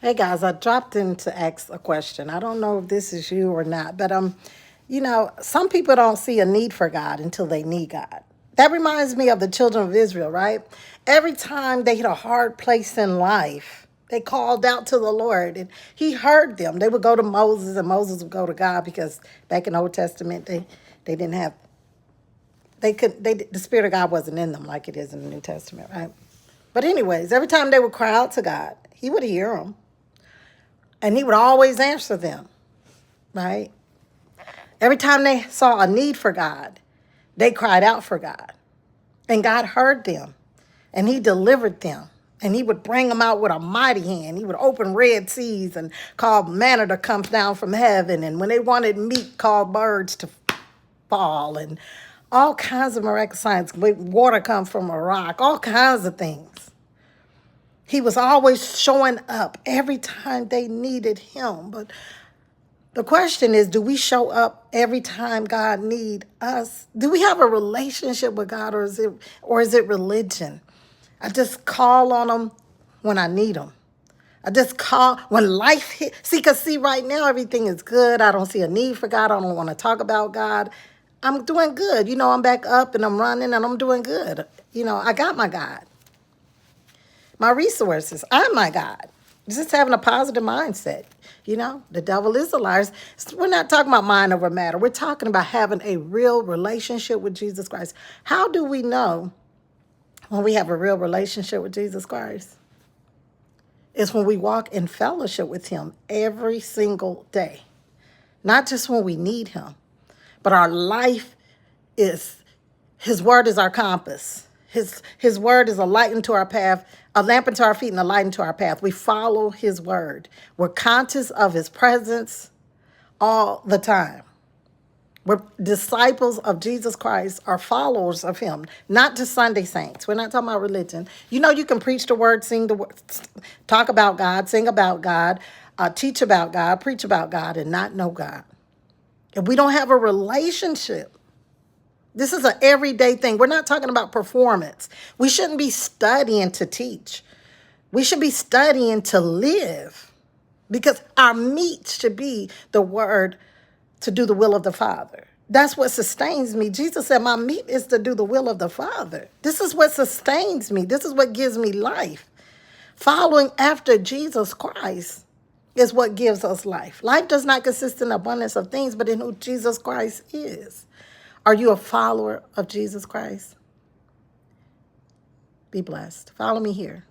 Hey guys, I dropped in to ask a question. I don't know if this is you or not, but some people don't see a need for God until they need God. That reminds me of the children of Israel, right? Every time they hit a hard place in life, they called out to the Lord and he heard them. They would go to Moses and Moses would go to God because back in the Old Testament they didn't have the spirit of God wasn't in them like it is in the New Testament, right? But anyways, every time they would cry out to God, he would hear them. And he would always answer them, right? Every time they saw a need for God, they cried out for God. And God heard them and he delivered them. And he would bring them out with a mighty hand. He would open red seas and call manna to come down from heaven. And when they wanted meat, call birds to fall. And all kinds of miraculous signs. Water come from a rock. All kinds of things. He was always showing up every time they needed him. But the question is, do we show up every time God needs us? Do we have a relationship with God, or is it religion? I just call on him when I need him. I just call when life hit. See, right now everything is good. I don't see a need for God. I don't want to talk about God. I'm doing good. I'm back up and I'm running and I'm doing good. I got my God. My resources. I'm my God. Just having a positive mindset. The devil is a liar. We're not talking about mind over matter. We're talking about having a real relationship with Jesus Christ. How do we know when we have a real relationship with Jesus Christ? It's when we walk in fellowship with him every single day. Not just when we need him, but our life is, his word is our compass. His word is a light into our path, a lamp into our feet and a light into our path. We follow his word. We're conscious of his presence all the time. We're disciples of Jesus Christ, are followers of him, not just Sunday saints. We're not talking about religion. You can preach the word, sing the word, talk about God, sing about God, teach about God, preach about God, and not know God. If we don't have a relationship, this is an everyday thing. We're not talking about performance. We shouldn't be studying to teach. We should be studying to live, because our meat should be the word to do the will of the Father. That's what sustains me. Jesus said, my meat is to do the will of the Father. This is what sustains me. This is what gives me life. Following after Jesus Christ is what gives us life. Life does not consist in abundance of things, but in who Jesus Christ is. Are you a follower of Jesus Christ? Be blessed. Follow me here.